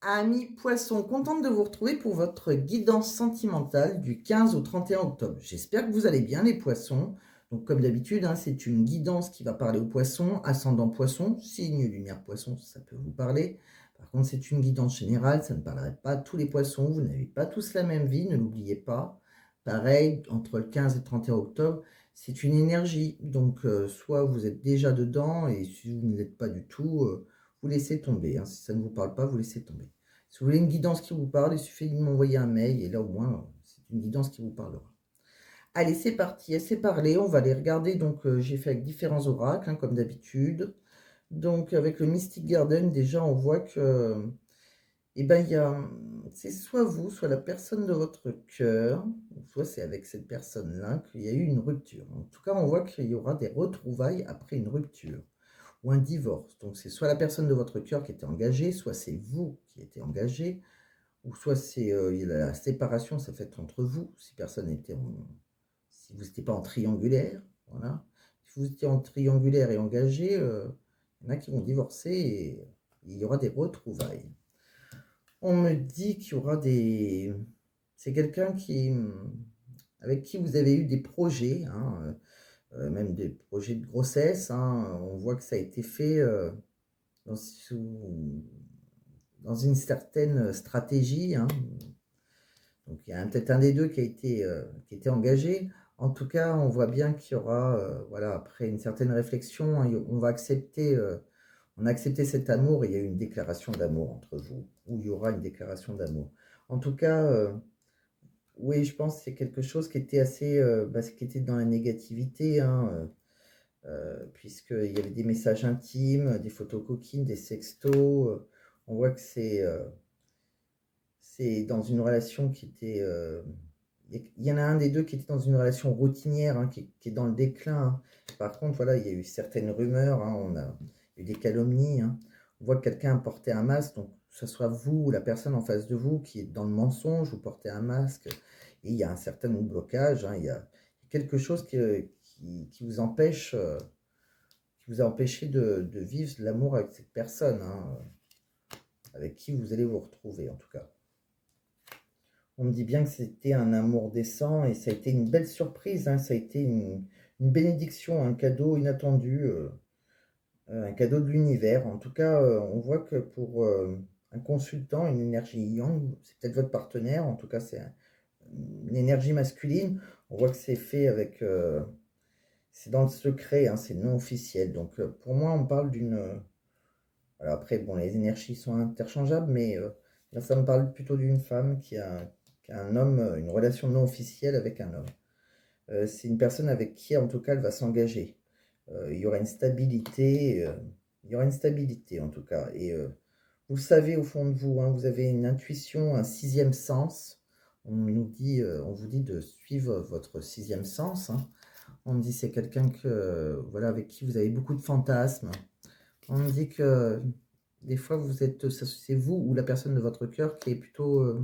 Amis poissons, contente de vous retrouver pour votre guidance sentimentale du 15 au 31 octobre. J'espère que vous allez bien les poissons. Donc comme d'habitude, hein, c'est une guidance qui va parler aux poissons, ascendant poisson, signe lumière poisson, ça peut vous parler. Par contre, c'est une guidance générale, ça ne parlerait pas à tous les poissons, vous n'avez pas tous la même vie, ne l'oubliez pas. Pareil, entre le 15 et le 31 octobre, c'est une énergie. Donc soit vous êtes déjà dedans et si vous ne l'êtes pas du tout, vous laissez tomber, hein. Si ça ne vous parle pas, vous laissez tomber. Si vous voulez une guidance qui vous parle, il suffit de m'envoyer un mail et là au moins, c'est une guidance qui vous parlera. Allez, c'est parti, c'est parlé. On va les regarder. Donc, j'ai fait avec différents oracles, hein, comme d'habitude. Donc, avec le Mystic Garden, déjà, on voit que, eh ben, c'est soit vous, soit la personne de votre cœur, soit c'est avec cette personne-là qu'il y a eu une rupture. En tout cas, on voit qu'il y aura des retrouvailles après une rupture ou un divorce. Donc, c'est soit la personne de votre cœur qui était engagée, soit c'est vous qui étiez engagé, ou soit c'est la séparation, ça fait entre vous, si personne était si vous n'étiez pas en triangulaire, voilà. Si vous étiez en triangulaire et engagé, il y en a qui vont divorcer et il y aura des retrouvailles. On me dit qu'il y aura des... C'est quelqu'un qui, avec qui vous avez eu des projets, hein, même des projets de grossesse, hein. On voit que ça a été fait dans, dans une certaine stratégie, hein. Donc il y a peut-être un des deux qui a été engagé. En tout cas, on voit bien qu'il y aura, voilà, après une certaine réflexion, hein, on va accepter, on a accepté cet amour et il y a eu une déclaration d'amour entre vous, ou il y aura une déclaration d'amour. En tout cas, oui, je pense que c'est quelque chose qui était assez, qui était dans la négativité, hein, puisqu'il y avait des messages intimes, des photos coquines, des sextos. On voit que c'est dans une relation qui était... il y en a un des deux qui était dans une relation routinière, hein, qui est dans le déclin, hein. Par contre, voilà, il y a eu certaines rumeurs, hein, il y a eu des calomnies, hein. On voit que quelqu'un portait un masque, donc que ce soit vous ou la personne en face de vous qui est dans le mensonge, vous portez un masque, et il y a un certain blocage, hein, il y a quelque chose qui vous empêche, qui vous a empêché de vivre l'amour avec cette personne, hein, avec qui vous allez vous retrouver en tout cas. On me dit bien que c'était un amour décent et ça a été une belle surprise, hein. Ça a été une bénédiction, un cadeau inattendu, un cadeau de l'univers. En tout cas, on voit que pour un consultant, une énergie yang, c'est peut-être votre partenaire, en tout cas c'est une énergie masculine. On voit que c'est fait avec... c'est dans le secret, hein, c'est non officiel. Donc pour moi, on parle d'une... alors après, bon, les énergies sont interchangeables, mais là, ça me parle plutôt d'une femme qui a un homme, une relation non officielle avec un homme. C'est une personne avec qui, en tout cas, elle va s'engager. Il y aura une stabilité, il y aura une stabilité, en tout cas. Et vous le savez au fond de vous, hein, vous avez une intuition, un sixième sens. On nous dit, on vous dit de suivre votre sixième sens, hein. On me dit c'est quelqu'un que, voilà, avec qui vous avez beaucoup de fantasmes. On me dit que des fois, c'est vous ou la personne de votre cœur qui est plutôt,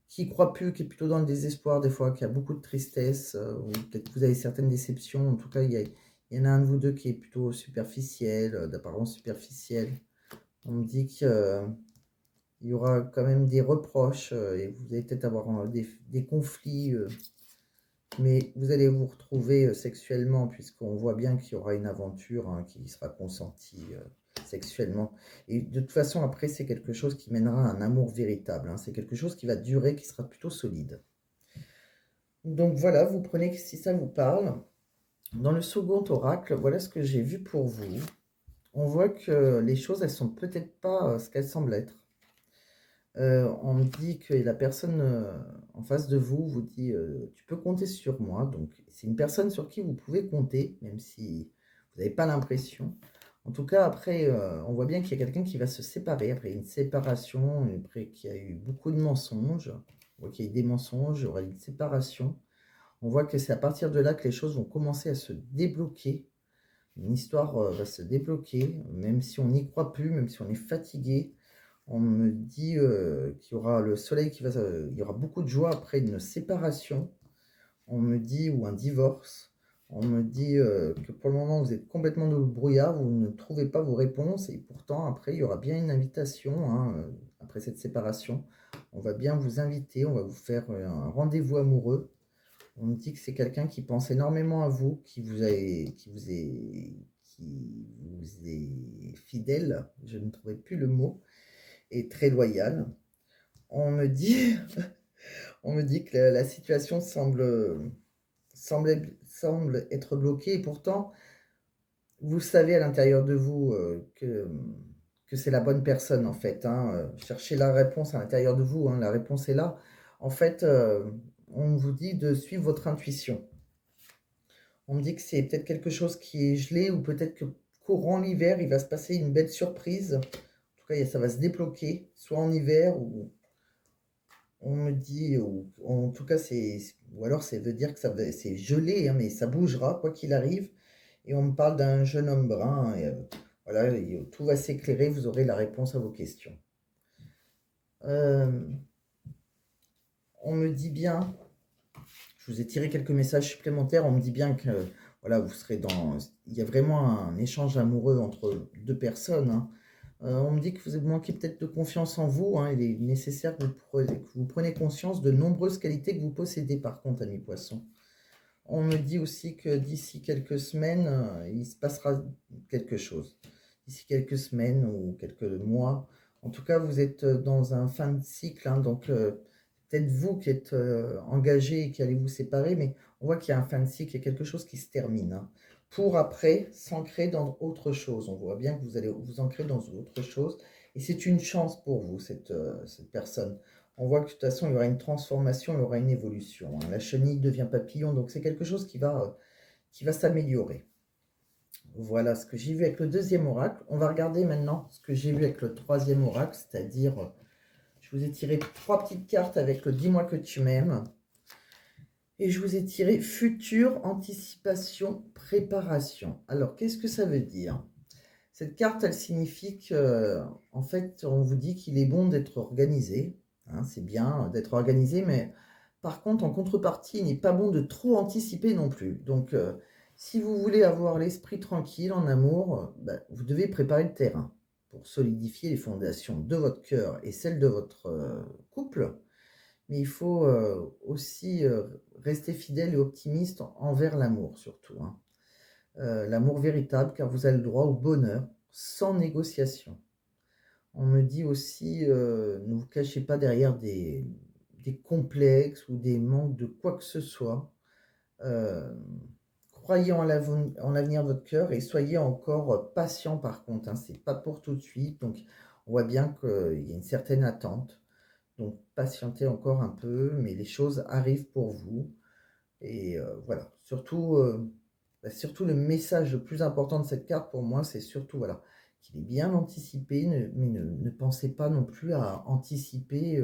qui croit plus, qui est plutôt dans le désespoir, des fois, qui a beaucoup de tristesse, ou peut-être que vous avez certaines déceptions. En tout cas, il y en a un de vous deux qui est plutôt superficiel, d'apparence superficielle. On me dit qu'il y aura quand même des reproches, et vous allez peut-être avoir des conflits, mais vous allez vous retrouver sexuellement, puisqu'on voit bien qu'il y aura une aventure, hein, qui sera consentie sexuellement. Et de toute façon, après, c'est quelque chose qui mènera à un amour véritable, hein. C'est quelque chose qui va durer, qui sera plutôt solide. Donc voilà, vous prenez si ça vous parle. Dans le second oracle, voilà ce que j'ai vu pour vous. On voit que les choses, elles sont peut-être pas ce qu'elles semblent être. On me dit que la personne en face de vous vous dit tu peux compter sur moi. Donc c'est une personne sur qui vous pouvez compter, même si vous n'avez pas l'impression. En tout cas, après, on voit bien qu'il y a quelqu'un qui va se séparer. Après une séparation, après qu'il y a eu beaucoup de mensonges. On voit qu'il y a eu des mensonges, il y aura une séparation. On voit que c'est à partir de là que les choses vont commencer à se débloquer. Une histoire va se débloquer, même si on n'y croit plus, même si on est fatigué. On me dit qu'il y aura le soleil qui va... il y aura beaucoup de joie après une séparation. On me dit, ou un divorce. On me dit que pour le moment, vous êtes complètement dans le brouillard, vous ne trouvez pas vos réponses. Et pourtant, après, il y aura bien une invitation, hein, après cette séparation. On va bien vous inviter, on va vous faire un rendez-vous amoureux. On me dit que c'est quelqu'un qui pense énormément à vous, qui vous est fidèle, je ne trouvais plus le mot, et très loyal. On me dit, on me dit que la situation semble être bloquée, et pourtant, vous savez à l'intérieur de vous que c'est la bonne personne, en fait. Cherchez la réponse à l'intérieur de vous, la réponse est là. En fait, on vous dit de suivre votre intuition. On me dit que c'est peut-être quelque chose qui est gelé, ou peut-être que courant l'hiver, il va se passer une belle surprise. En tout cas, ça va se débloquer, soit en hiver, ou on me dit, ou en tout cas, ou alors ça veut dire que c'est gelé, mais ça bougera, quoi qu'il arrive. Et on me parle d'un jeune homme brun, et voilà, tout va s'éclairer, vous aurez la réponse à vos questions. On me dit bien, je vous ai tiré quelques messages supplémentaires, on me dit bien que voilà, vous serez il y a vraiment un échange amoureux entre deux personnes. On me dit que vous manquez peut-être de confiance en vous. Il est nécessaire que vous preniez conscience de nombreuses qualités que vous possédez, par contre, amis poissons. On me dit aussi que d'ici quelques semaines, il se passera quelque chose. D'ici quelques semaines ou quelques mois. En tout cas, vous êtes dans un fin de cycle, donc peut-être vous qui êtes engagé et qui allez vous séparer, mais on voit qu'il y a un fin de cycle, il y a quelque chose qui se termine. Pour après s'ancrer dans autre chose. On voit bien que vous allez vous ancrer dans autre chose. Et c'est une chance pour vous, cette personne. On voit que de toute façon, il y aura une transformation, il y aura une évolution. La chenille devient papillon, donc c'est quelque chose qui va s'améliorer. Voilà ce que j'ai vu avec le deuxième oracle. On va regarder maintenant ce que j'ai vu avec le troisième oracle, c'est-à-dire, je vous ai tiré 3 petites cartes avec le Dis-moi que tu m'aimes. Et je vous ai tiré futur, anticipation, préparation. Alors, qu'est-ce que ça veut dire? Cette carte, elle signifie que, en fait, on vous dit qu'il est bon d'être organisé. C'est bien d'être organisé, mais par contre, en contrepartie, il n'est pas bon de trop anticiper non plus. Donc, si vous voulez avoir l'esprit tranquille en amour, vous devez préparer le terrain pour solidifier les fondations de votre cœur et celles de votre couple. Mais il faut aussi rester fidèle et optimiste envers l'amour, surtout. L'amour véritable, car vous avez le droit au bonheur sans négociation. On me dit aussi, ne vous cachez pas derrière des complexes ou des manques de quoi que ce soit. Croyez en l'avenir de votre cœur et soyez encore patient par contre. C'est pas pour tout de suite. Donc, on voit bien qu'il y a une certaine attente. Donc, patientez encore un peu, mais les choses arrivent pour vous. Et voilà. Surtout, le message le plus important de cette carte pour moi, c'est surtout voilà, qu'il est bien anticipé, mais ne pensez pas non plus à anticiper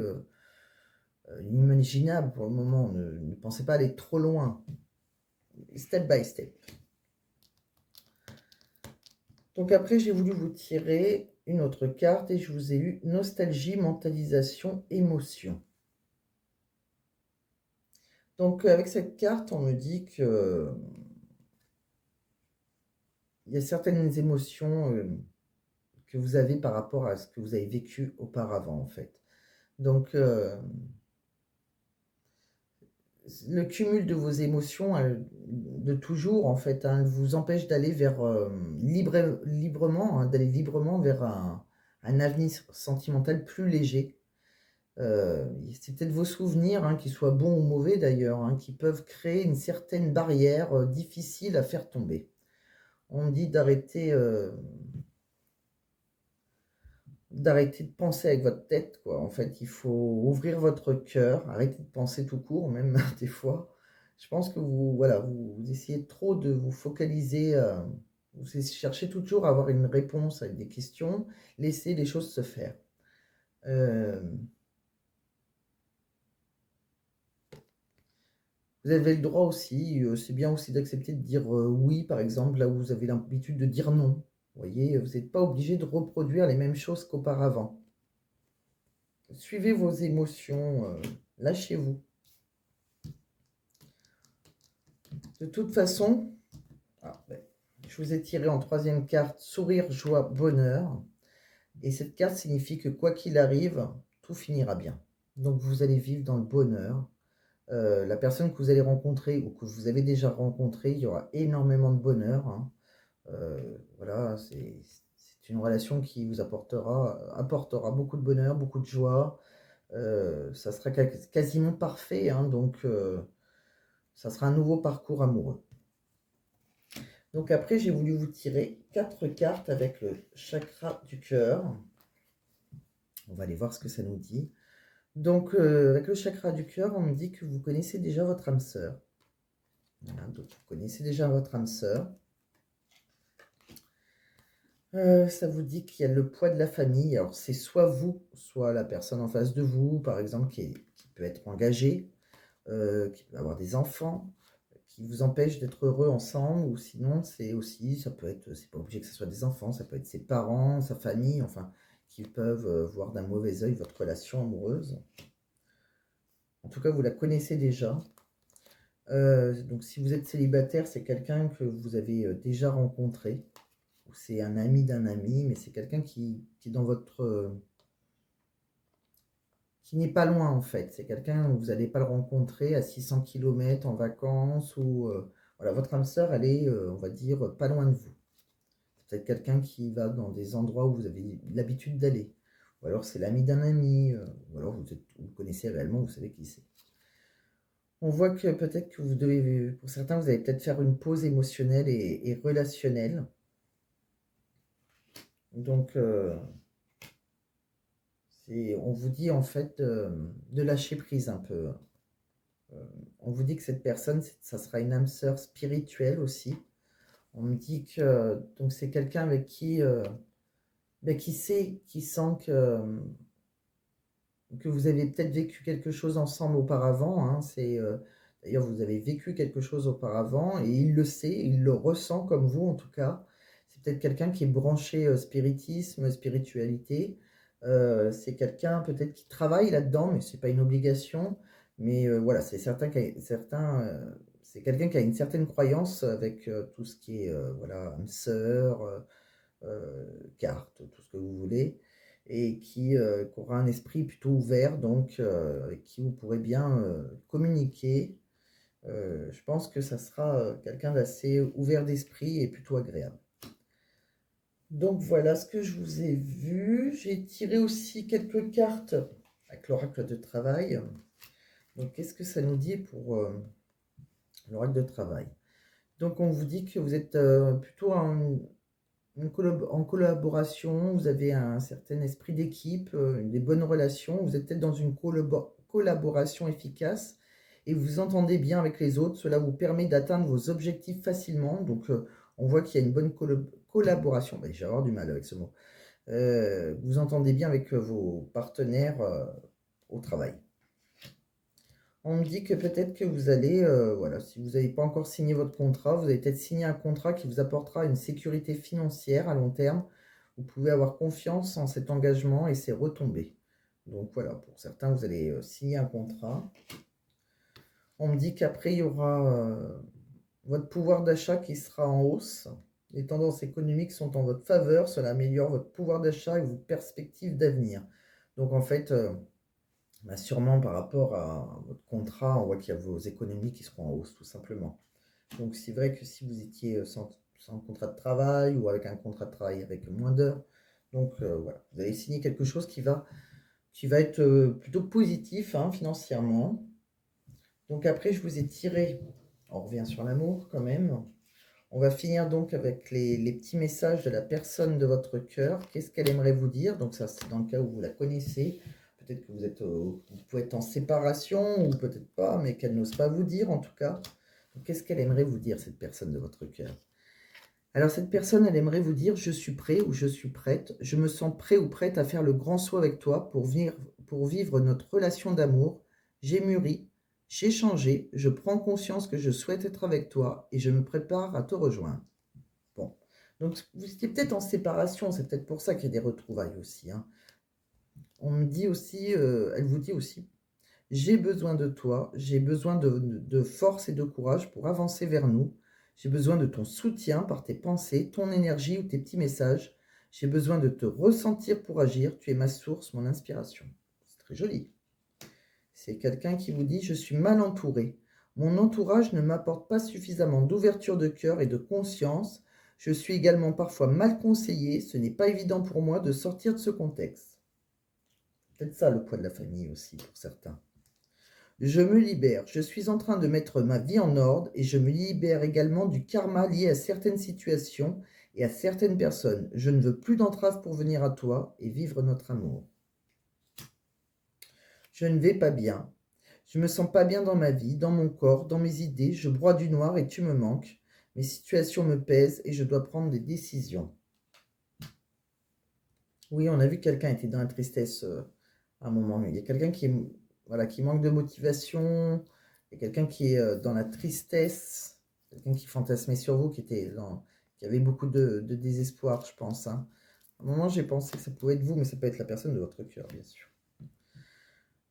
l'imaginable pour le moment. Ne pensez pas aller trop loin. Step by step. Donc après, j'ai voulu vous tirer une autre carte et je vous ai eu nostalgie, mentalisation, émotion. Donc avec cette carte, on me dit que il y a certaines émotions que vous avez par rapport à ce que vous avez vécu auparavant, en fait. Donc, le cumul de vos émotions de toujours, en fait, vous empêche d'aller vers librement, d'aller librement vers un avenir sentimental plus léger. C'est peut-être vos souvenirs, qu'ils soient bons ou mauvais d'ailleurs, qui peuvent créer une certaine barrière difficile à faire tomber. On me dit d'arrêter de penser avec votre tête, quoi. En fait, il faut ouvrir votre cœur, arrêter de penser tout court, même des fois. Je pense que vous essayez trop de vous focaliser, vous cherchez toujours à avoir une réponse avec des questions, laissez les choses se faire. Vous avez le droit aussi, c'est bien aussi d'accepter de dire oui, par exemple, là où vous avez l'habitude de dire non. Vous voyez, vous n'êtes pas obligé de reproduire les mêmes choses qu'auparavant. Suivez vos émotions, lâchez-vous. De toute façon, je vous ai tiré en troisième carte, sourire, joie, bonheur. Et cette carte signifie que quoi qu'il arrive, tout finira bien. Donc vous allez vivre dans le bonheur. La personne que vous allez rencontrer ou que vous avez déjà rencontrée, il y aura énormément de bonheur, hein. Voilà, c'est une relation qui vous apportera beaucoup de bonheur, beaucoup de joie. Ça sera quasiment parfait, hein, donc ça sera un nouveau parcours amoureux. Donc après, j'ai voulu vous tirer 4 cartes avec le chakra du cœur. On va aller voir ce que ça nous dit. Donc, avec le chakra du cœur, on me dit que vous connaissez déjà votre âme sœur. Voilà, donc vous connaissez déjà votre âme sœur. Ça vous dit qu'il y a le poids de la famille. Alors, c'est soit vous, soit la personne en face de vous, par exemple, qui peut être engagée, qui peut avoir des enfants, qui vous empêchent d'être heureux ensemble, ou sinon, c'est aussi, ça peut être, c'est pas obligé que ce soit des enfants, ça peut être ses parents, sa famille, enfin, qui peuvent voir d'un mauvais œil votre relation amoureuse. En tout cas, vous la connaissez déjà. Donc, si vous êtes célibataire, c'est quelqu'un que vous avez déjà rencontré. Ou c'est un ami d'un ami, mais c'est quelqu'un qui est dans votre... qui n'est pas loin, en fait. C'est quelqu'un où vous n'allez pas le rencontrer à 600 km en vacances. Ou voilà, votre âme sœur, elle est, on va dire, pas loin de vous. C'est peut-être quelqu'un qui va dans des endroits où vous avez l'habitude d'aller. Ou alors c'est l'ami d'un ami. Ou alors vous connaissez réellement, vous savez qui c'est. On voit que peut-être que vous devez, pour certains, vous allez peut-être faire une pause émotionnelle et relationnelle. Donc, on vous dit en fait de lâcher prise un peu. On vous dit que cette personne, ça sera une âme sœur spirituelle aussi. On me dit que donc c'est quelqu'un avec qui, qui sent que vous avez peut-être vécu quelque chose ensemble auparavant, hein. D'ailleurs, vous avez vécu quelque chose auparavant et il le sait, il le ressent comme vous en tout cas. C'est peut-être quelqu'un qui est branché spiritisme, spiritualité. C'est quelqu'un peut-être qui travaille là-dedans, mais c'est pas une obligation. Mais voilà, c'est c'est quelqu'un qui a une certaine croyance avec tout ce qui est voilà, âme sœur, carte, tout ce que vous voulez, et qui aura un esprit plutôt ouvert, donc avec qui vous pourrez bien communiquer. Je pense que ça sera quelqu'un d'assez ouvert d'esprit et plutôt agréable. Donc voilà ce que je vous ai vu. J'ai tiré aussi quelques cartes avec l'oracle de travail. Donc qu'est-ce que ça nous dit pour l'oracle de travail? Donc on vous dit que vous êtes plutôt en collaboration, vous avez un certain esprit d'équipe, des bonnes relations, vous êtes peut-être dans une collaboration efficace et vous vous entendez bien avec les autres. Cela vous permet d'atteindre vos objectifs facilement. Donc, on voit qu'il y a une bonne collaboration. Ben, je vais avoir du mal avec ce mot. Vous entendez bien avec vos partenaires au travail. On me dit que peut-être que vous allez, voilà, si vous n'avez pas encore signé votre contrat, vous allez peut-être signer un contrat qui vous apportera une sécurité financière à long terme. Vous pouvez avoir confiance en cet engagement et ses retombées. Donc voilà, pour certains, vous allez signer un contrat. On me dit qu'après, il y aura votre pouvoir d'achat qui sera en hausse. Les tendances économiques sont en votre faveur. Cela améliore votre pouvoir d'achat et vos perspectives d'avenir. Donc en fait... sûrement par rapport à votre contrat, on voit qu'il y a vos économies qui seront en hausse, tout simplement. Donc c'est vrai que si vous étiez sans contrat de travail ou avec un contrat de travail avec moins d'heures, donc voilà, vous allez signer quelque chose qui va être plutôt positif, hein, financièrement. Donc après, je vous ai tiré, on revient sur l'amour quand même. On va finir donc avec les petits messages de la personne de votre cœur. Qu'est-ce qu'elle aimerait vous dire? Donc ça, c'est dans le cas où vous la connaissez. Peut-être que vous pouvez être en séparation ou peut-être pas, mais qu'elle n'ose pas vous dire en tout cas. Qu'est-ce qu'elle aimerait vous dire, cette personne de votre cœur? Alors cette personne, elle aimerait vous dire: je suis prêt ou je suis prête, je me sens prêt ou prête à faire le grand saut avec toi pour vivre notre relation d'amour. J'ai mûri, j'ai changé, je prends conscience que je souhaite être avec toi et je me prépare à te rejoindre. Bon, donc vous étiez peut-être en séparation, c'est peut-être pour ça qu'il y a des retrouvailles aussi, hein. On me dit aussi, elle vous dit aussi: j'ai besoin de toi, j'ai besoin de force et de courage pour avancer vers nous. J'ai besoin de ton soutien par tes pensées, ton énergie ou tes petits messages. J'ai besoin de te ressentir pour agir. Tu es ma source, mon inspiration. C'est très joli. C'est quelqu'un qui vous dit « Je suis mal entouré. Mon entourage ne m'apporte pas suffisamment d'ouverture de cœur et de conscience. Je suis également parfois mal conseillé. Ce n'est pas évident pour moi de sortir de ce contexte. » Peut-être ça le poids de la famille aussi pour certains. Je me libère. Je suis en train de mettre ma vie en ordre et je me libère également du karma lié à certaines situations et à certaines personnes. Je ne veux plus d'entrave pour venir à toi et vivre notre amour. Je ne vais pas bien. Je me sens pas bien dans ma vie, dans mon corps, dans mes idées. Je broie du noir et tu me manques. Mes situations me pèsent et je dois prendre des décisions. Oui, on a vu que quelqu'un était dans la tristesse à un moment. Il y a quelqu'un qui est, voilà, qui manque de motivation. Il y a quelqu'un qui est dans la tristesse. Quelqu'un qui fantasmait sur vous, qui avait beaucoup de désespoir, je pense. Hein. À un moment, j'ai pensé que ça pouvait être vous, mais ça peut être la personne de votre cœur, bien sûr.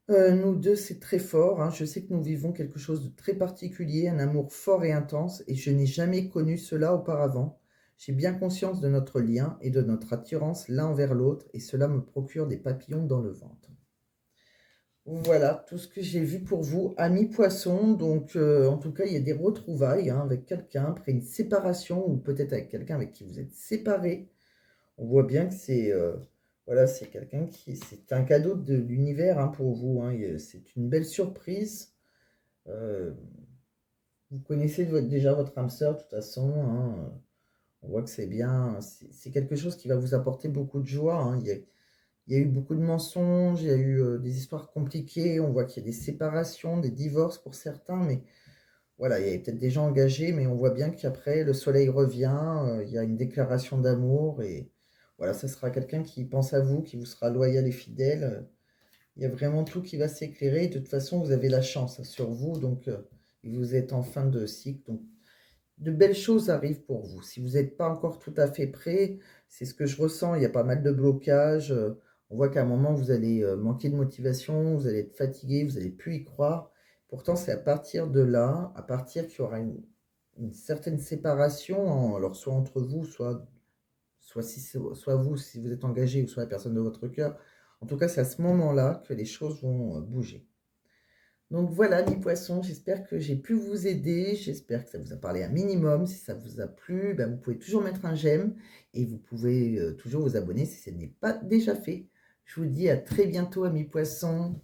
Nous deux, c'est très fort. Hein. Je sais que nous vivons quelque chose de très particulier, un amour fort et intense, et je n'ai jamais connu cela auparavant. J'ai bien conscience de notre lien et de notre attirance l'un envers l'autre, et cela me procure des papillons dans le ventre. Voilà tout ce que j'ai vu pour vous, amis poissons. Donc, en tout cas, il y a des retrouvailles hein, avec quelqu'un après une séparation, ou peut-être avec quelqu'un avec qui vous êtes séparés. On voit bien que c'est voilà, c'est quelqu'un c'est un cadeau de l'univers hein, pour vous. Hein, c'est une belle surprise. Euh, vous connaissez déjà votre âme sœur, de toute façon. Hein, on voit que c'est bien. C'est quelque chose qui va vous apporter beaucoup de joie. Hein. Il y a eu beaucoup de mensonges, il y a eu des histoires compliquées. On voit qu'il y a des séparations, des divorces pour certains, mais voilà, il y a peut-être des gens engagés, mais on voit bien qu'après, le soleil revient, il y a une déclaration d'amour, et voilà, ça sera quelqu'un qui pense à vous, qui vous sera loyal et fidèle. Il y a vraiment tout qui va s'éclairer. De toute façon, vous avez la chance hein, sur vous, donc vous êtes en fin de cycle. Donc, de belles choses arrivent pour vous. Si vous n'êtes pas encore tout à fait prêt, c'est ce que je ressens. Il y a pas mal de blocages. On voit qu'à un moment, vous allez manquer de motivation, vous allez être fatigué, vous n'allez plus y croire. Pourtant, c'est à partir de là, à partir qu'il y aura une certaine séparation, alors soit entre vous, soit vous, si vous êtes engagé, ou soit la personne de votre cœur. En tout cas, c'est à ce moment-là que les choses vont bouger. Donc voilà, mes poissons, j'espère que j'ai pu vous aider. J'espère que ça vous a parlé un minimum. Si ça vous a plu, ben, vous pouvez toujours mettre un j'aime et vous pouvez toujours vous abonner si ce n'est pas déjà fait. Je vous dis à très bientôt, mes poissons.